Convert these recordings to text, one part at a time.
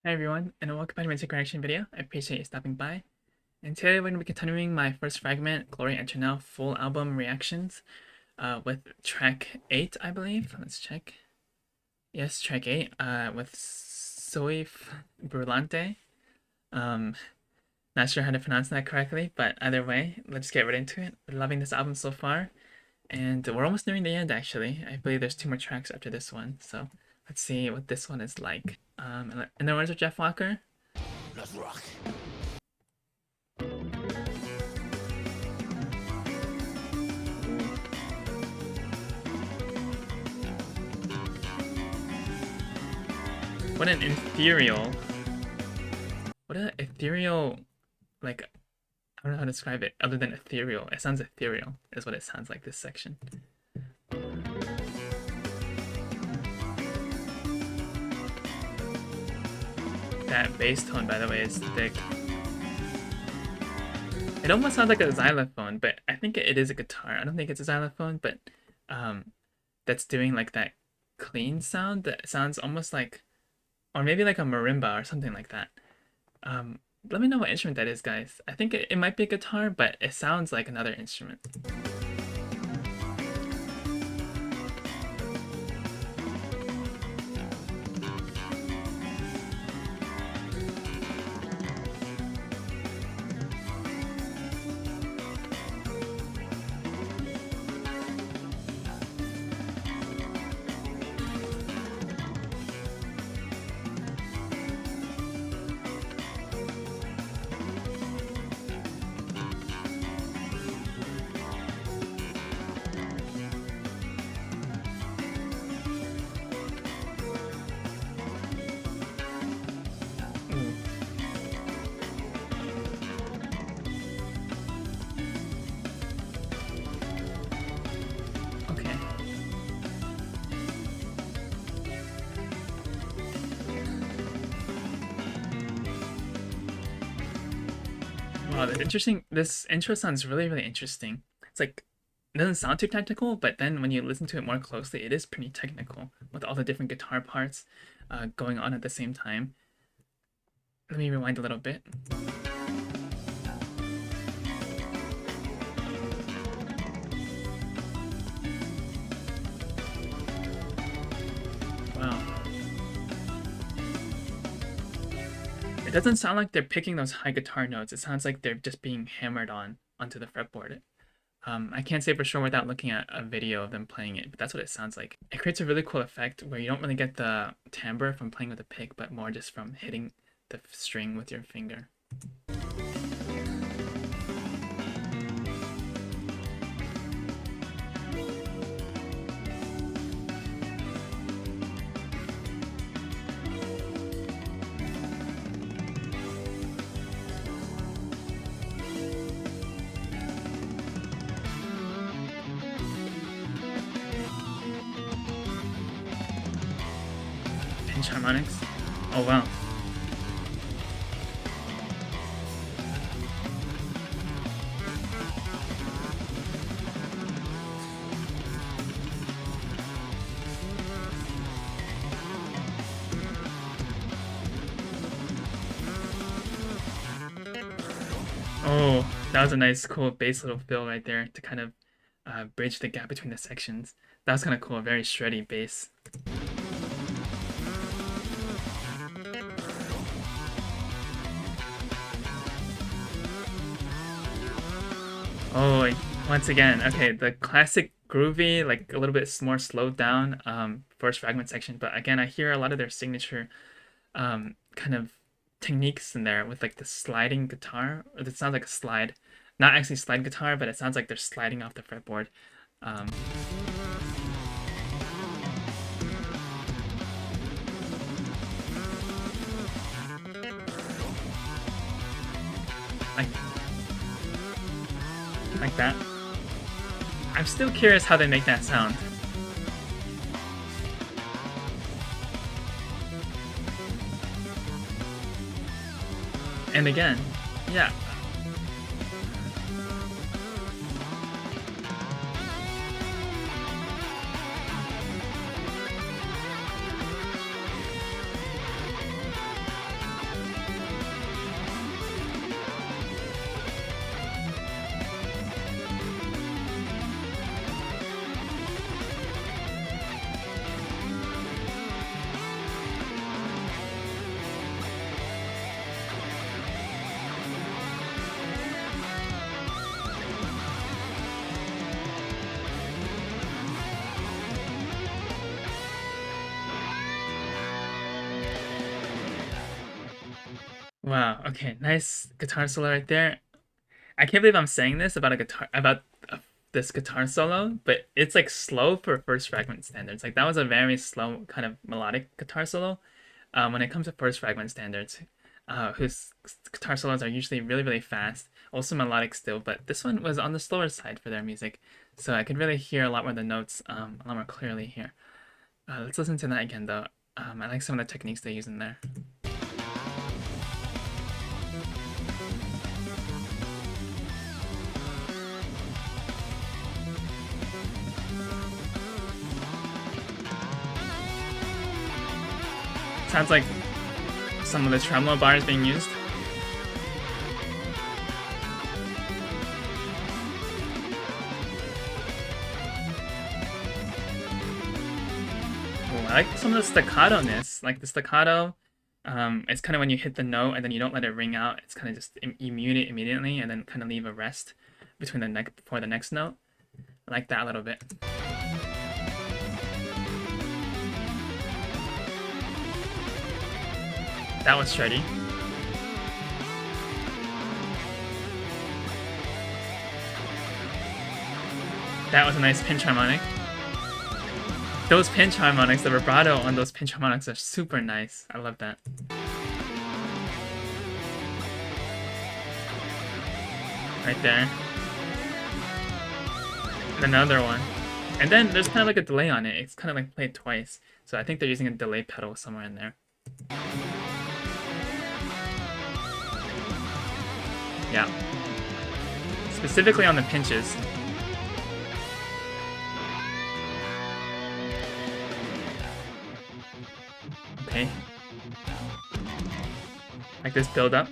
Hi everyone, and welcome back to my music reaction video. I appreciate you stopping by. And today we're going to be continuing my first Fragment, Gloire, Éternelle full album reactions with track 8, I believe. Let's check. Yes, track 8 with Soif, Brûlante. Um, Not sure how to pronounce that correctly, but either way, let's get right into it. We're loving this album so far, and we're almost nearing the end actually. I believe there's 2 more tracks after this one, so let's see what this one is like. In the words of Jeff Walker, let's rock. What an ethereal, like, I don't know how to describe it other than ethereal. It sounds ethereal, is what it sounds like, this section. That bass tone, by the way, is thick. It almost sounds like a xylophone, but I think it is a guitar. I don't think it's a xylophone, but that's doing like that clean sound that sounds almost like, or maybe like a marimba or something like that. Let me know what instrument that is, guys. I think it might be a guitar, but it sounds like another instrument. Wow, that's interesting. This intro sounds really, really interesting. It's like, it doesn't sound too technical, but then when you listen to it more closely, it is pretty technical with all the different guitar parts going on at the same time. Let me rewind a little bit. Wow. It doesn't sound like they're picking those high guitar notes. It sounds like they're just being hammered onto the fretboard. I can't say for sure without looking at a video of them playing it, but that's what it sounds like. It creates a really cool effect where you don't really get the timbre from playing with a pick, but more just from hitting the string with your finger. Pinch harmonics. Oh wow. Oh, that was a nice, cool bass little fill right there to kind of bridge the gap between the sections. That was kind of cool, very shreddy bass. Oh, once again, okay, the classic groovy, like a little bit more slowed down first Fragment section, but again, I hear a lot of their signature kind of techniques in there with like the sliding guitar. It sounds like a slide, not actually slide guitar, but it sounds like they're sliding off the fretboard. Like that. I'm still curious how they make that sound. And again, yeah. Wow. Okay, nice guitar solo right there. I can't believe I'm saying this about a guitar about this guitar solo, but it's like slow for first fragment standards. Like that was a very slow kind of melodic guitar solo. When it comes to first fragment standards, whose guitar solos are usually really really fast, also melodic still, but this one was on the slower side for their music, so I could really hear a lot more of the notes a lot more clearly here. Let's listen to that again though. I like some of the techniques they use in there. Sounds like some of the tremolo bars being used. Ooh, I like some of the staccato-ness. Like the staccato, it's kind of when you hit the note and then you don't let it ring out. It's kind of just you mute it immediately and then kind of leave a rest between the neck before the next note. I like that a little bit. That was shreddy. That was a nice pinch harmonic. Those pinch harmonics, the vibrato on those pinch harmonics are super nice. I love that. Right there. And another one. And then there's kind of like a delay on it. It's kind of like played twice. So I think they're using a delay pedal somewhere in there. Yeah. Specifically on the pinches. Okay. Like this build up.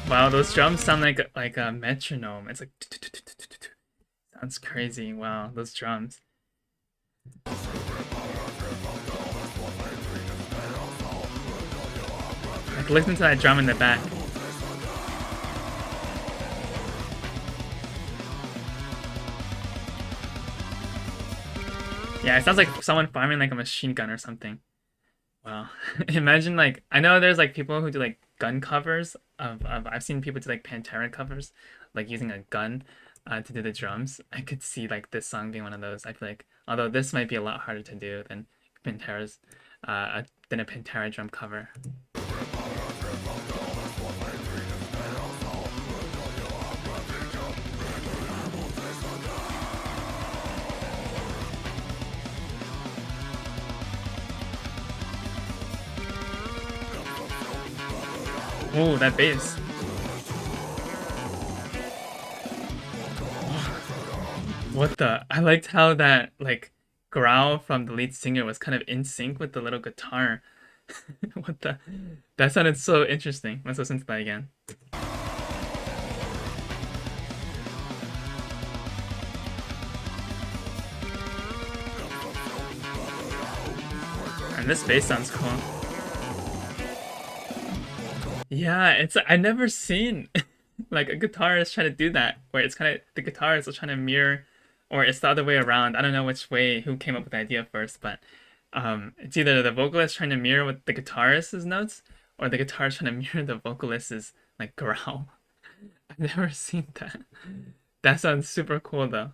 Wow, those drums sound like a metronome. It's like sounds crazy. Wow, those drums. Like listen to that drum in the back. Yeah, it sounds like someone firing like a machine gun or something. Wow. Imagine like I know there's like people who do like gun covers of I've seen people do like Pantera covers, like using a gun to do the drums. I could see like this song being one of those. I feel like although this might be a lot harder to do Pantera's than a Pantera drum cover. Oh, that bass. What the? I liked how that like growl from the lead singer was kind of in sync with the little guitar. What the? That sounded so interesting. Let's listen to that again. And this bass sounds cool. Yeah, it's I never seen like a guitarist try to do that, where it's kind of the guitarist is trying to mirror, or it's the other way around. I don't know which way who came up with the idea first, but it's either the vocalist trying to mirror what the guitarist's notes, or the guitarist trying to mirror the vocalist's like growl. I've never seen that. That sounds super cool though.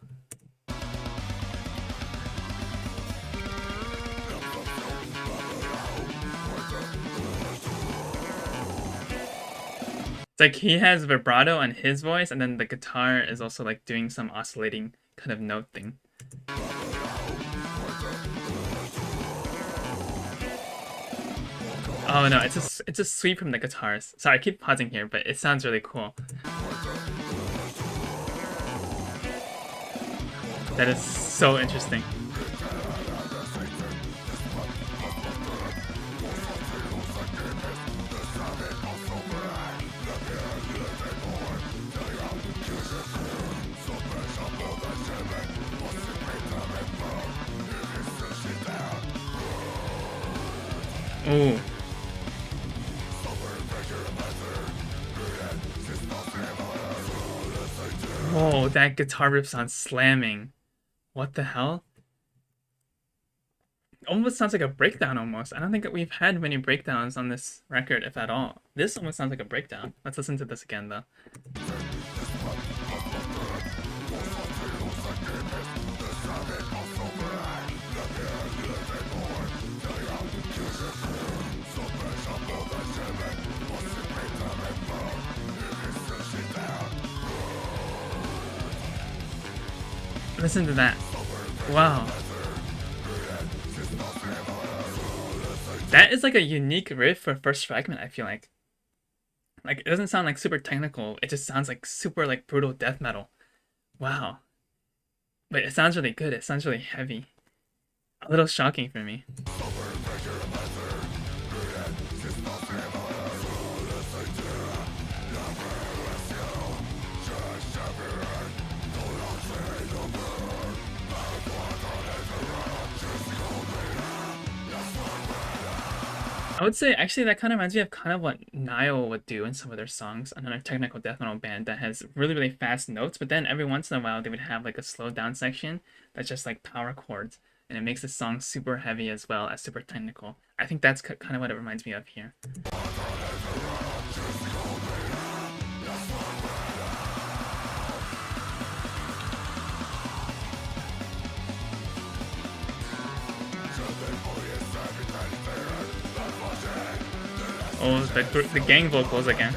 It's like he has vibrato on his voice, and then the guitar is also like doing some oscillating kind of note thing. Oh no, it's a sweep from the guitars. Sorry, I keep pausing here, but it sounds really cool. That is so interesting. Ooh. Whoa, that guitar riff sounds slamming. What the hell? Almost sounds like a breakdown almost. I don't think that we've had many breakdowns on this record, if at all. This almost sounds like a breakdown. Let's listen to this again though. Listen to that. Wow. That is like a unique riff for first fragment, I feel like. Like, it doesn't sound like super technical, it just sounds like super like brutal death metal. Wow. But it sounds really good, it sounds really heavy. A little shocking for me. I would say actually that kind of reminds me of kind of what Nile would do in some of their songs, another technical death metal band that has really, really fast notes, but then every once in a while they would have like a slowed down section that's just like power chords, and it makes the song super heavy as well as super technical. I think that's kind of what it reminds me of here. Oh, the gang vocals again.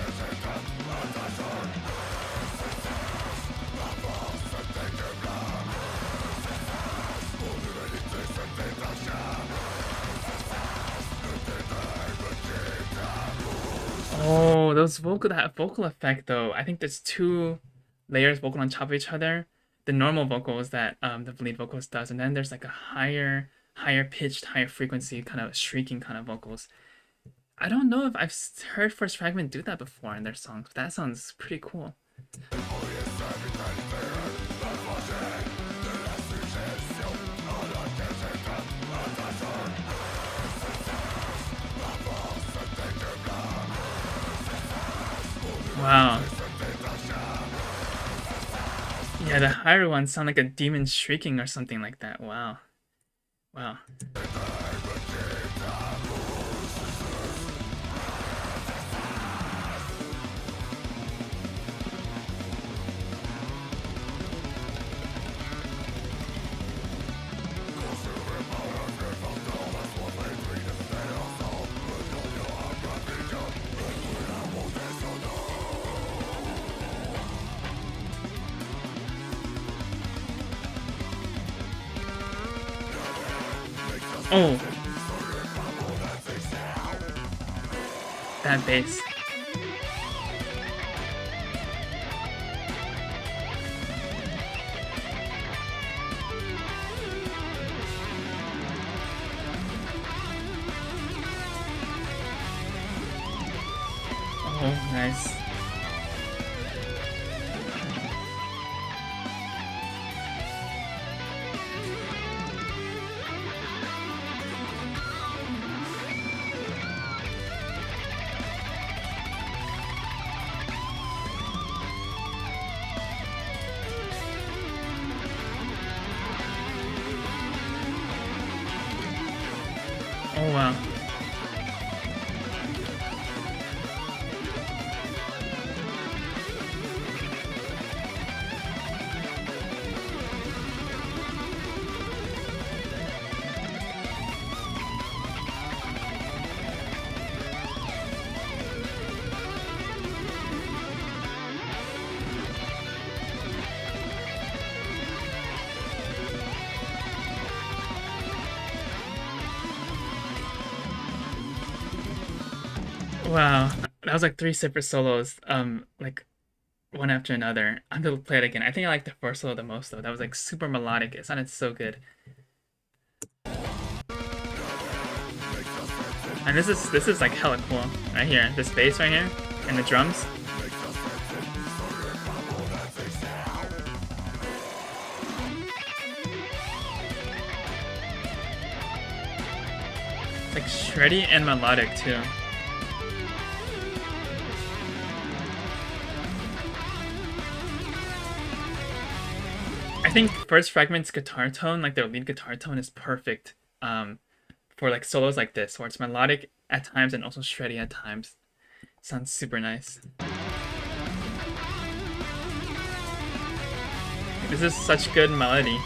Oh, that vocal effect though. I think there's two layers vocal on top of each other. The normal vocals that the lead vocalist does, and then there's like a higher pitched, higher frequency kind of shrieking kind of vocals. I don't know if I've heard First Fragment do that before in their songs, but that sounds pretty cool. Wow. Yeah, the higher ones sound like a demon shrieking or something like that. Wow. Wow. Oh, that bass. Oh, nice. Oh wow. Wow, that was like 3 separate solos, like one after another. I'm gonna play it again. I think I like the first solo the most though. That was like super melodic. It sounded so good. And this is like hella cool right here. This bass right here and the drums. It's like shreddy and melodic too. I think First Fragment's guitar tone, like their lead guitar tone, is perfect for like solos like this, where it's melodic at times and also shreddy at times. Sounds super nice. This is such good melody.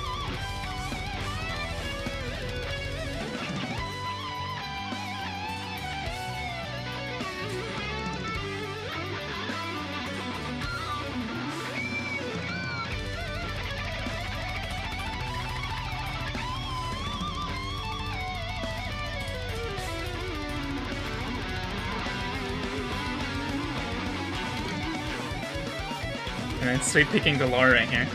And it's sweet picking galore right here.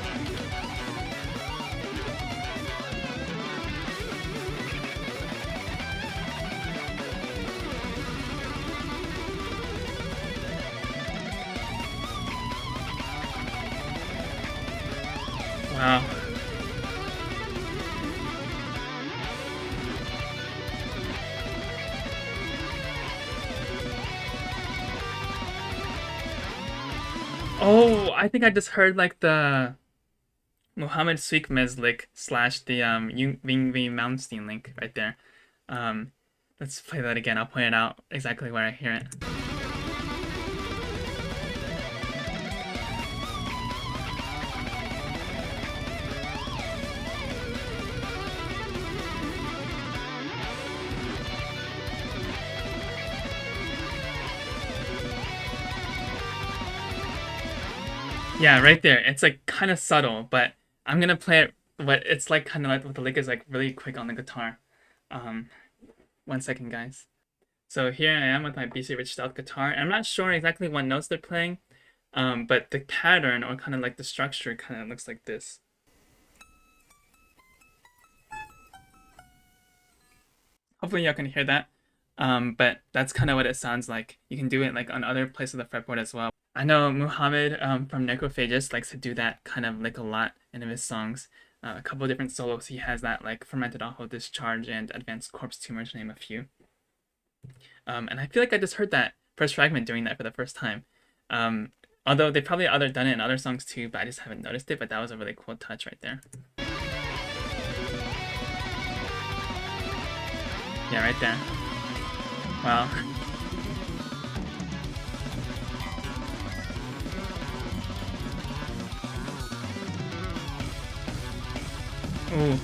Wow. Oh, I think I just heard like the Muhammad Suik Meslik slash the Wing V Malmsteen link right there. Um, let's play that again. I'll point it out exactly where I hear it. Yeah, right there. It's like kind of subtle, but I'm gonna play it. What it's like, kind of like what the lick is like really quick on the guitar. Um, 1 second, guys. So here I am with my BC Rich Stealth guitar. I'm not sure exactly what notes they're playing, but the pattern or kind of like the structure kind of looks like this. Hopefully y'all can hear that. But that's kind of what it sounds like. You can do it like on other places of the fretboard as well. I know Muhammad from Necrophagus likes to do that kind of lick a lot in his songs. A couple of different solos he has that, like Fermented Awful Discharge and Advanced Corpse Tumor, to name a few. And I feel like I just heard that First Fragment doing that for the first time. Although they probably done it in other songs too, but I just haven't noticed it. But that was a really cool touch right there. Yeah, right there. Wow. Ooh.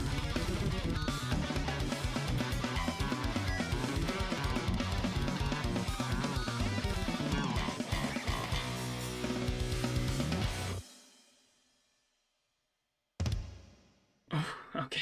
Oh, okay.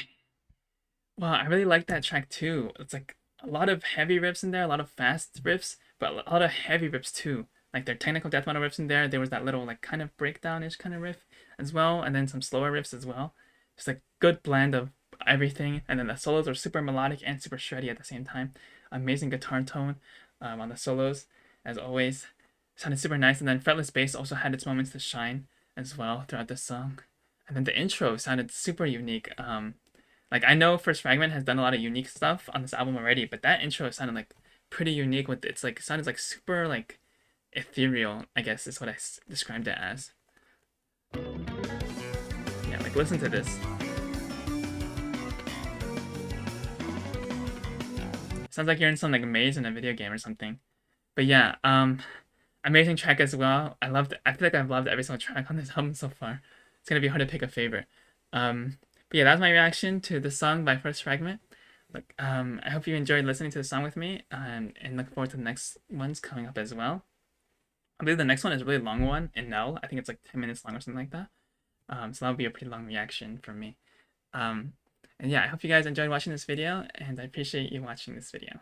Well, I really like that track too. It's like a lot of heavy riffs in there, a lot of fast riffs, but a lot of heavy riffs too. Like their technical death metal riffs in there. There was that little like kind of breakdown-ish kind of riff as well, and then some slower riffs as well. Just a good blend of everything, and then the solos are super melodic and super shreddy at the same time. Amazing guitar tone on the solos, as always. Sounded super nice, and then fretless bass also had its moments to shine as well throughout the song. And then the intro sounded super unique. Like I know First Fragment has done a lot of unique stuff on this album already, but that intro sounded like pretty unique. With it's like it sounded like super like ethereal, I guess is what I described it as. Yeah, like listen to this. Sounds like you're in some like maze in a video game or something. But yeah, amazing track as well. I feel like I've loved every single track on this album so far. It's gonna be hard to pick a favorite. But yeah, that's my reaction to the song by First Fragment. Look, I hope you enjoyed listening to the song with me, and look forward to the next ones coming up as well. I believe the next one is a really long one in Nell. I think it's like 10 minutes long or something like that. So that'll be a pretty long reaction from me. And yeah, I hope you guys enjoyed watching this video, and I appreciate you watching this video.